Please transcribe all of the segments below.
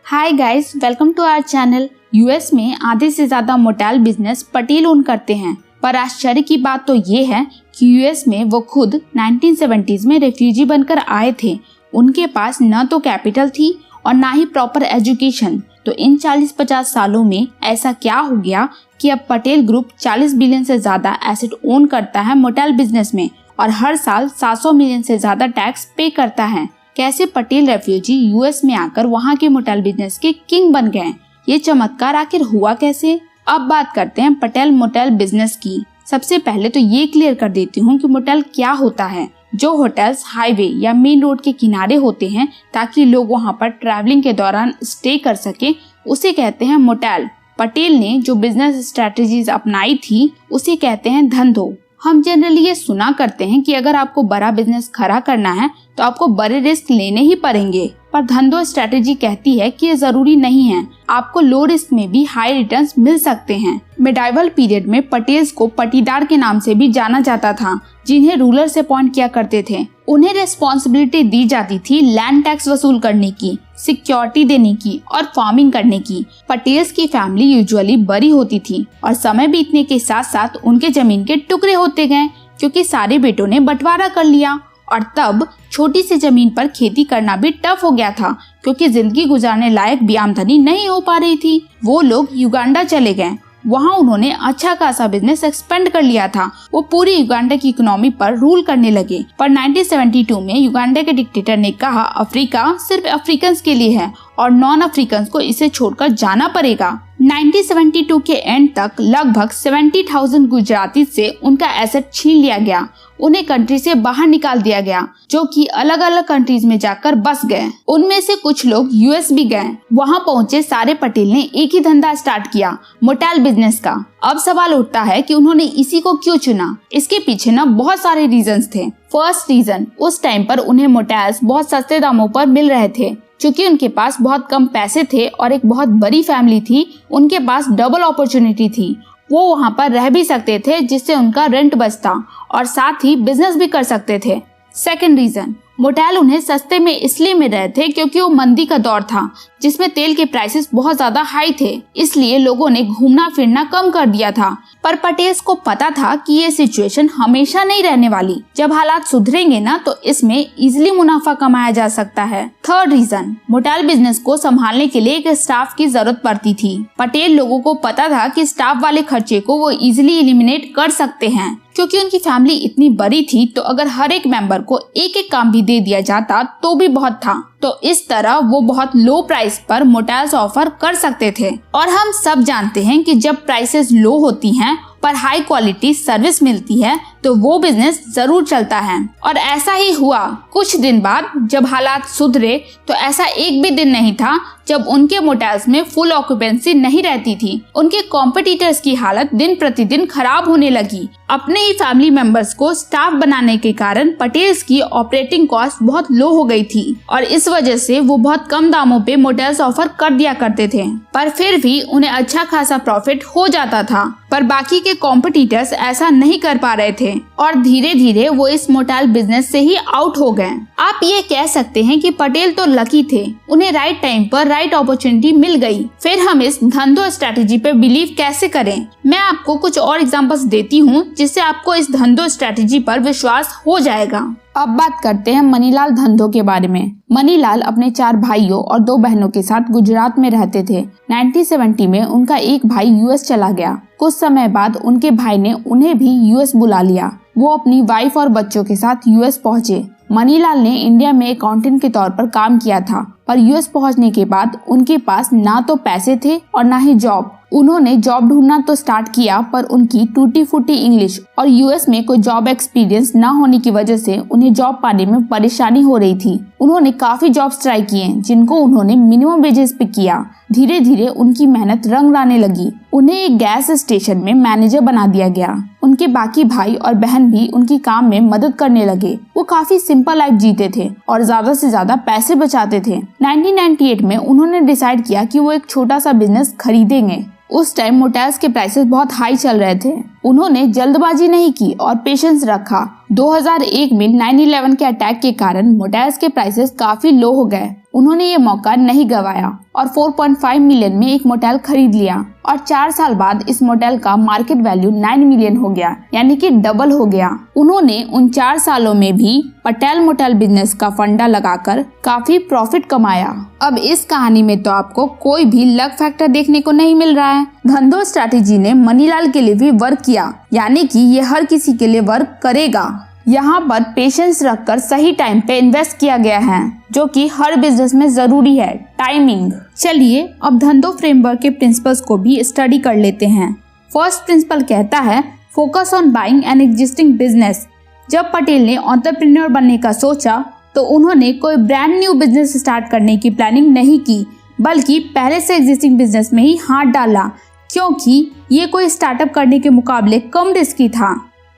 Hi guys, welcome to our channel. US में आधे से ज्यादा मोटेल बिजनेस पटेल ओन करते हैं, पर आश्चर्य की बात तो ये है कि यूएस में वो खुद 1970s में रेफ्यूजी बनकर आए थे। उनके पास न तो कैपिटल थी और ना ही प्रॉपर एजुकेशन। तो इन 40-50 सालों में ऐसा क्या हो गया कि अब पटेल ग्रुप 40 बिलियन से ज्यादा एसेट ओन करता है मोटेल बिजनेस में और हर साल 700 मिलियन से ज्यादा टैक्स पे करता है। कैसे पटेल रेफ्यूजी यूएस में आकर वहां के मोटेल बिजनेस के किंग बन गए, ये चमत्कार आखिर हुआ कैसे? अब बात करते हैं पटेल मोटेल बिजनेस की। सबसे पहले तो ये क्लियर कर देती हूँ कि मोटेल क्या होता है। जो होटल्स हाईवे या मेन रोड के किनारे होते हैं ताकि लोग वहाँ पर ट्रैवलिंग के दौरान स्टे कर सके, उसे कहते हैं मोटेल। पटेल ने जो बिजनेस स्ट्रेटेजीज अपनाई थी उसे कहते हैं धंधो। हम जनरली ये सुना करते हैं कि अगर आपको बड़ा बिजनेस खड़ा करना है तो आपको बड़े रिस्क लेने ही पड़ेंगे, पर धंधो स्ट्रेटेजी कहती है कि ये जरूरी नहीं है। आपको लो रिस्क में भी हाई रिटर्न्स मिल सकते हैं। मिडाइवल पीरियड में पटेल्स को पटीदार के नाम से भी जाना जाता था, जिन्हें रूलर से अपॉइंट किया करते थे। उन्हें रिस्पॉन्सिबिलिटी दी जाती थी लैंड टैक्स वसूल करने की, सिक्योरिटी देने की और फार्मिंग करने की। पटेल्स की फैमिली यूजुअली बड़ी होती थी और समय बीतने के साथ साथ उनके जमीन के टुकड़े होते गए, क्योंकि सारे बेटों ने बंटवारा कर लिया। और तब छोटी सी जमीन पर खेती करना भी टफ हो गया था, क्योंकि जिंदगी गुजारने लायक भी आमदनी नहीं हो पा रही थी। वो लोग युगांडा चले गए। वहाँ उन्होंने अच्छा खासा बिजनेस एक्सपेंड कर लिया था। वो पूरी युगांडा की इकोनॉमी पर रूल करने लगे। पर 1972 में युगांडा के डिक्टेटर ने कहा अफ्रीका सिर्फ अफ्रीकन के लिए है और नॉन अफ्रीकन को इसे छोड़कर जाना पड़ेगा। 1972 के एंड तक लगभग 70,000 गुजराती से उनका एसेट छीन लिया गया। उन्हें कंट्री से बाहर निकाल दिया गया, जो कि अलग अलग कंट्रीज में जाकर बस गए। उनमें से कुछ लोग यूएस भी गए। वहां पहुंचे सारे पटेल ने एक ही धंधा स्टार्ट किया, मोटेल बिजनेस का। अब सवाल उठता है कि उन्होंने इसी को क्यों चुना। इसके पीछे ना बहुत सारे रीजंस थे। फर्स्ट रीजन, उस टाइम पर उन्हें मोटेल्स बहुत सस्ते दामों पर मिल रहे थे। क्योंकि उनके पास बहुत कम पैसे थे और एक बहुत बड़ी फैमिली थी, उनके पास डबल अपॉर्चुनिटी थी। वो वहाँ पर रह भी सकते थे, जिससे उनका रेंट बचता और साथ ही बिजनेस भी कर सकते थे। सेकंड रीजन, मोटेल उन्हें सस्ते में इसलिए मिल रहे थे क्योंकि वो मंदी का दौर था, जिसमें तेल के प्राइसेस बहुत ज्यादा हाई थे। इसलिए लोगों ने घूमना फिरना कम कर दिया था। पर पटेल्स को पता था कि ये सिचुएशन हमेशा नहीं रहने वाली। जब हालात सुधरेंगे ना तो इसमें इजिली मुनाफा कमाया जा सकता है। थर्ड रीजन, मोटेल बिजनेस को संभालने के लिए एक स्टाफ की जरूरत पड़ती थी। पटेल लोगों को पता था कि स्टाफ वाले खर्चे को वो इजिली एलिमिनेट कर सकते हैं, क्योंकि उनकी फैमिली इतनी बड़ी थी। तो अगर हर एक मेंबर को एक एक काम भी दे दिया जाता तो भी बहुत था। तो इस तरह वो बहुत लो प्राइस पर मोटेल्स ऑफर कर सकते थे। और हम सब जानते हैं कि जब प्राइसेस लो होती हैं पर हाई क्वालिटी सर्विस मिलती है तो वो बिजनेस जरूर चलता है। और ऐसा ही हुआ। कुछ दिन बाद जब हालात सुधरे तो ऐसा एक भी दिन नहीं था जब उनके मोटेल्स में फुल ऑक्यूपेंसी नहीं रहती थी। उनके कॉम्पिटिटर्स की हालत दिन प्रतिदिन खराब होने लगी। अपने ही फैमिली मेंबर्स को स्टाफ बनाने के कारण पटेल्स की ऑपरेटिंग कॉस्ट बहुत लो हो गई थी और इस वजह से वो बहुत कम दामों पे मोटेल्स ऑफर कर दिया करते थे। पर फिर भी उन्हें अच्छा खासा प्रॉफिट हो जाता था। पर बाकी के कॉम्पिटिटर्स ऐसा नहीं कर पा रहे थे और धीरे धीरे वो इस मोटेल बिजनेस से ही आउट हो गए। आप ये कह सकते हैं कि पटेल तो लकी थे, उन्हें राइट टाइम पर राइट अपॉर्चुनिटी मिल गई। फिर हम इस धंधो स्ट्रेटेजी पे बिलीव कैसे करें? मैं आपको कुछ और एग्जांपल्स देती हूँ जिससे आपको इस धंधो स्ट्रेटेजी पर विश्वास हो जाएगा। अब बात करते हैं मनीलाल धंधो के बारे में। मनीलाल अपने 4 भाइयों और 2 बहनों के साथ गुजरात में रहते थे। 1970 में उनका एक भाई यूएस चला गया। कुछ समय बाद उनके भाई ने उन्हें भी यूएस बुला लिया। वो अपनी वाइफ और बच्चों के साथ यूएस पहुँचे। मनीलाल ने इंडिया में अकाउंटेंट के तौर पर काम किया था, पर यूएस पहुंचने के बाद उनके पास ना तो पैसे थे और ना ही जॉब। उन्होंने जॉब ढूंढना तो स्टार्ट किया, पर उनकी टूटी फूटी इंग्लिश और यूएस में कोई जॉब एक्सपीरियंस ना होने की वजह से उन्हें जॉब पाने में परेशानी हो रही थी। उन्होंने काफी जॉब्स ट्राई किए, जिनको उन्होंने मिनिमम वेजेस पे किया। धीरे धीरे उनकी मेहनत रंग लाने लगी। उन्हें एक गैस स्टेशन में मैनेजर बना दिया गया। उनके बाकी भाई और बहन भी उनकी काम में मदद करने लगे। वो काफी सिंपल लाइफ जीते थे और ज्यादा से ज्यादा पैसे बचाते थे। 1998 में उन्होंने डिसाइड किया कि वो एक छोटा सा बिजनेस खरीदेंगे। उस टाइम मोटेल्स के प्राइसेस बहुत हाई चल रहे थे। उन्होंने जल्दबाजी नहीं की और पेशेंस रखा। 2001 में 9/11 के अटैक के कारण मोटेल्स के प्राइसेस काफी लो हो गए। उन्होंने ये मौका नहीं गवाया और 4.5 मिलियन में एक मोटेल खरीद लिया और 4 साल बाद इस मोटेल का मार्केट वैल्यू 9 मिलियन हो गया, यानी कि डबल हो गया। उन्होंने उन 4 सालों में भी पटेल मोटेल बिजनेस का फंडा लगाकर काफी प्रॉफिट कमाया। अब इस कहानी में तो आपको कोई भी लक फैक्टर देखने को नहीं मिल रहा है। धंधो स्ट्रैटेजी ने मनीलाल के लिए भी वर्क किया, यानी कि ये हर किसी के लिए वर्क करेगा। यहाँ पर पेशेंस रखकर सही टाइम पे इन्वेस्ट किया गया है, जो कि हर बिजनेस में जरूरी है, टाइमिंग। चलिए अब धंधो फ्रेमवर्क के प्रिंसिपल्स को भी स्टडी कर लेते हैं। फर्स्ट प्रिंसिपल कहता है focus on buying an existing business. जब पटेल ने एंटरप्रेन्योर बनने का सोचा तो उन्होंने कोई ब्रांड न्यू बिजनेस स्टार्ट करने की प्लानिंग नहीं की, बल्कि पहले से एग्जिस्टिंग बिजनेस में ही हाथ डाला, क्योंकि ये कोई स्टार्टअप करने के मुकाबले कम रिस्की था।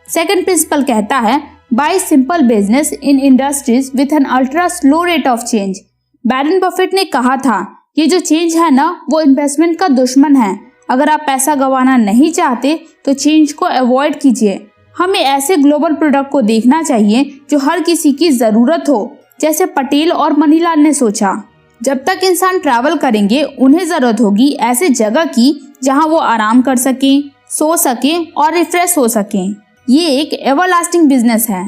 सेकंड प्रिंसिपल कहता है bye simple business in industries with an ultra slow rate of change. Warren Buffett ने कहा था ये जो चेंज है ना, वो इन्वेस्टमेंट का दुश्मन है। अगर आप पैसा गंवाना नहीं चाहते तो चेंज को अवॉइड कीजिए। हमें ऐसे ग्लोबल प्रोडक्ट को देखना चाहिए जो हर किसी की जरूरत हो, जैसे पटेल और मनीलाल ने सोचा। जब तक इंसान ट्रैवल करेंगे उन्हें जरूरत होगी ऐसे जगह की जहां वो आराम कर सकें, सो सकें और रिफ्रेश हो सकें। ये एक एवरलास्टिंग बिजनेस है।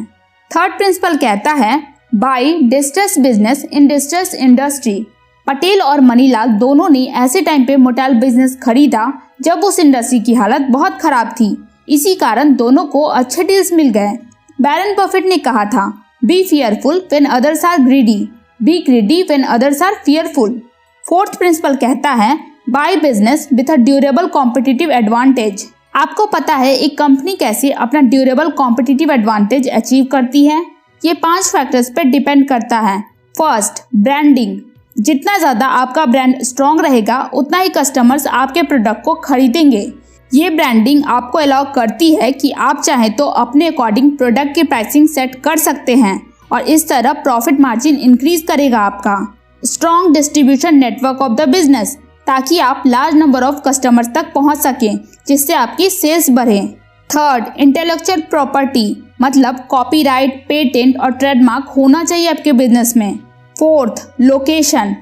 थर्ड प्रिंसिपल कहता है buy distress business in distress industry. Patel और मनीलाल दोनों ने ऐसे टाइम पे मोटेल बिजनेस खरीदा जब उस इंडस्ट्री की हालत बहुत खराब थी। इसी कारण दोनों को अच्छे डील्स मिल गए। वॉरेन बफेट ने कहा था be fearful when others are greedy, be greedy when others are fearful. Fourth principle कहता है buy business with a durable competitive advantage. आपको पता है एक कंपनी कैसे अपना ड्यूरेबल कॉम्पिटिटिव एडवांटेज अचीव करती है? ये 5 फैक्टर्स पे डिपेंड करता है। First, branding. जितना ज्यादा आपका ब्रांड स्ट्रॉन्ग रहेगा उतना ही कस्टमर्स आपके प्रोडक्ट को खरीदेंगे। ये ब्रांडिंग आपको अलाउ करती है कि आप चाहें तो अपने अकॉर्डिंग प्रोडक्ट की प्राइसिंग सेट कर सकते हैं और इस तरह प्रॉफिट मार्जिन इंक्रीज करेगा आपका। Strong distribution network of the business, ताकि आप लार्ज नंबर ऑफ कस्टमर्स तक पहुंच सकें, जिससे आपकी सेल्स बढ़े। थर्ड, इंटेलेक्चुअल प्रॉपर्टी, मतलब कॉपीराइट, पेटेंट और ट्रेडमार्क होना चाहिए आपके बिजनेस में। Fourth, location.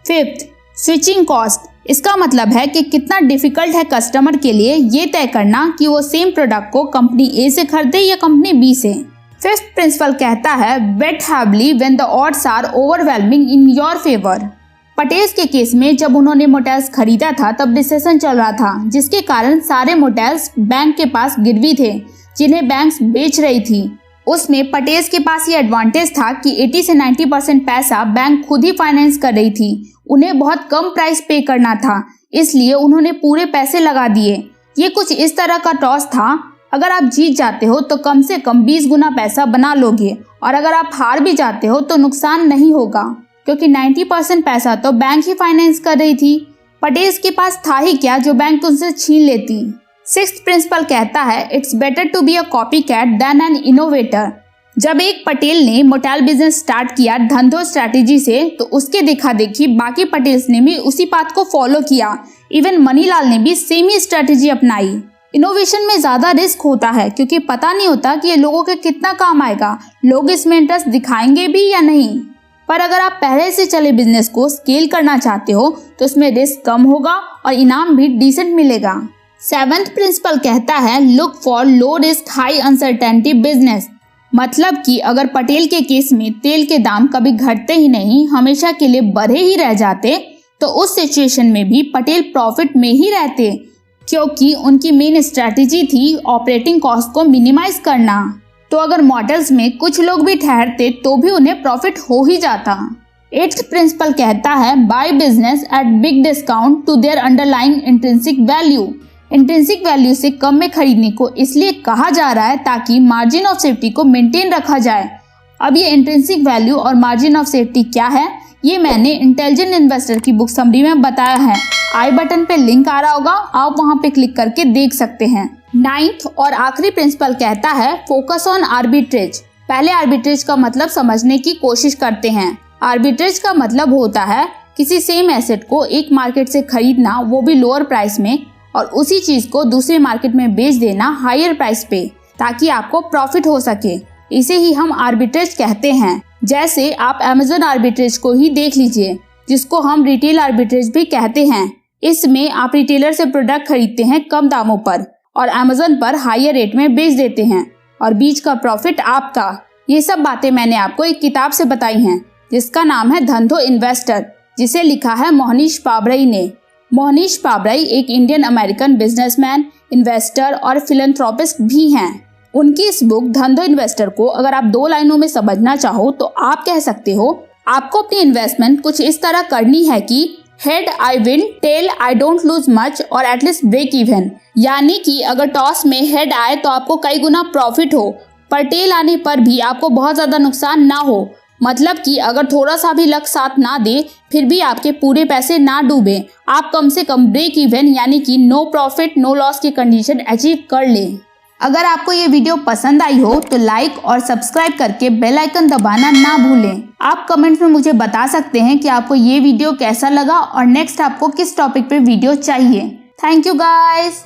Fifth, switching cost. इसका मतलब है कि कितना डिफिकल्ट है कस्टमर के लिए ये तय करना कि वो सेम प्रोडक्ट को कंपनी ए से खरीदे या कंपनी बी से। फिफ्थ प्रिंसिपल कहता है bet heavily when the odds are overwhelming in your favour. Patel के केस में जब उन्होंने मोटेल्स खरीदा था तब रिसेशन चल रहा था, जिसके कारण सारे मोटेल्स बैंक के पास गिरवी थे जिन्हें बैंक्स बेच रही थी। उसमें पटेल के पास ये एडवांटेज था कि 80 से 90% पैसा बैंक खुद ही फाइनेंस कर रही थी। उन्हें बहुत कम प्राइस पे करना था, इसलिए उन्होंने पूरे पैसे लगा दिए। ये कुछ इस तरह का टॉस था, अगर आप जीत जाते हो तो कम से कम 20 गुना पैसा बना लोगे और अगर आप हार भी जाते हो तो नुकसान नहीं होगा, क्योंकि 90% पैसा तो बैंक ही फाइनेंस कर रही थी। पटेल के पास था ही क्या जो बैंक उनसे छीन लेती। सिक्स्थ प्रिंसिपल कहता है it's better to be a copycat than an innovator. जब एक पटेल ने मोटेल बिजनेस स्टार्ट किया धंधो स्ट्रैटेजी से, तो उसके देखा देखी बाकी पटेल्स ने भी उसी बात को फॉलो किया। इवन मनीलाल ने भी सेम ही स्ट्रैटेजी अपनाई। इनोवेशन में ज्यादा रिस्क होता है क्योंकि पता नहीं होता कि ये लोगों के कितना काम आएगा, लोग इसमें इंटरेस्ट दिखाएंगे भी या नहीं। पर अगर आप पहले से चले बिजनेस को स्केल करना चाहते हो तो उसमें रिस्क कम होगा और इनाम भी डिसेंट मिलेगा। सेवेंथ प्रिंसिपल कहता है look for low risk high uncertainty business. मतलब कि अगर पटेल के केस में तेल के दाम कभी घटते ही नहीं, हमेशा के लिए बढ़े ही रह जाते, तो उस सिचुएशन में भी पटेल प्रॉफिट में ही रहते, क्योंकि उनकी मेन स्ट्रैटेजी थी ऑपरेटिंग कॉस्ट को मिनिमाइज करना। तो अगर मॉडल्स में कुछ लोग भी ठहरते तो भी उन्हें प्रॉफिट हो ही जाता। एट्थ प्रिंसिपल कहता है buy business at big discount to their underlying intrinsic value. Intrinsic value से कम में खरीदने को इसलिए कहा जा रहा है ताकि मार्जिन ऑफ सेफ्टी को मेंटेन रखा जाए। अब ये इंट्रिंसिक वैल्यू और मार्जिन ऑफ सेफ्टी क्या है, ये मैंने इंटेलिजेंट इन्वेस्टर की बुक समरी में बताया है। आई बटन पे लिंक आ रहा होगा, आप वहां पे क्लिक करके देख सकते हैं। नाइन्थ और आखिरी प्रिंसिपल कहता है फोकस ऑन आर्बिट्रेज। पहले आर्बिट्रेज का मतलब समझने की कोशिश करते हैं। आर्बिट्रेज का मतलब होता है किसी सेम एसेट को एक मार्केट से खरीदना, वो भी लोअर प्राइस में, और उसी चीज को दूसरे मार्केट में बेच देना हायर प्राइस पे, ताकि आपको प्रॉफिट हो सके। इसे ही हम आर्बिट्रेज कहते हैं। जैसे आप अमेज़न आर्बिट्रेज को ही देख लीजिए, जिसको हम रिटेल आर्बिट्रेज भी कहते हैं। इसमें आप रिटेलर से प्रोडक्ट खरीदते हैं कम दामों पर और अमेज़न पर हायर रेट में बेच देते हैं और बीच का प्रॉफिट आपका। ये सब बातें मैंने आपको एक किताब से बताई हैं, जिसका नाम है धंधो इन्वेस्टर, जिसे लिखा है मोहनीश पाबरई ने। मोहनीश पाबरई एक इंडियन अमेरिकन बिजनेसमैन, इन्वेस्टर और फिलैंथ्रोपिस्ट भी हैं। उनकी इस बुक धंधो इन्वेस्टर को अगर आप 2 लाइनों में समझना चाहो तो आप कह सकते हो, आपको अपनी इन्वेस्टमेंट कुछ इस तरह करनी है कि head I win, tail I don't lose much और एटलीस्ट ब्रेक इवन। यानी कि अगर टॉस में हेड आए तो आपको कई गुना प्रॉफिट हो, पर टेल आने पर भी आपको बहुत ज्यादा नुकसान ना हो। मतलब कि अगर थोड़ा सा भी लक साथ ना दे फिर भी आपके पूरे पैसे ना डूबे, आप कम से कम ब्रेक इवन यानी कि नो प्रॉफिट नो लॉस की कंडीशन अचीव कर लें। अगर आपको ये वीडियो पसंद आई हो तो लाइक और सब्सक्राइब करके बेल आइकन दबाना ना भूलें। आप कमेंट्स में मुझे बता सकते हैं कि आपको ये वीडियो कैसा लगा और नेक्स्ट आपको किस टॉपिक पे वीडियो चाहिए। Thank you guys.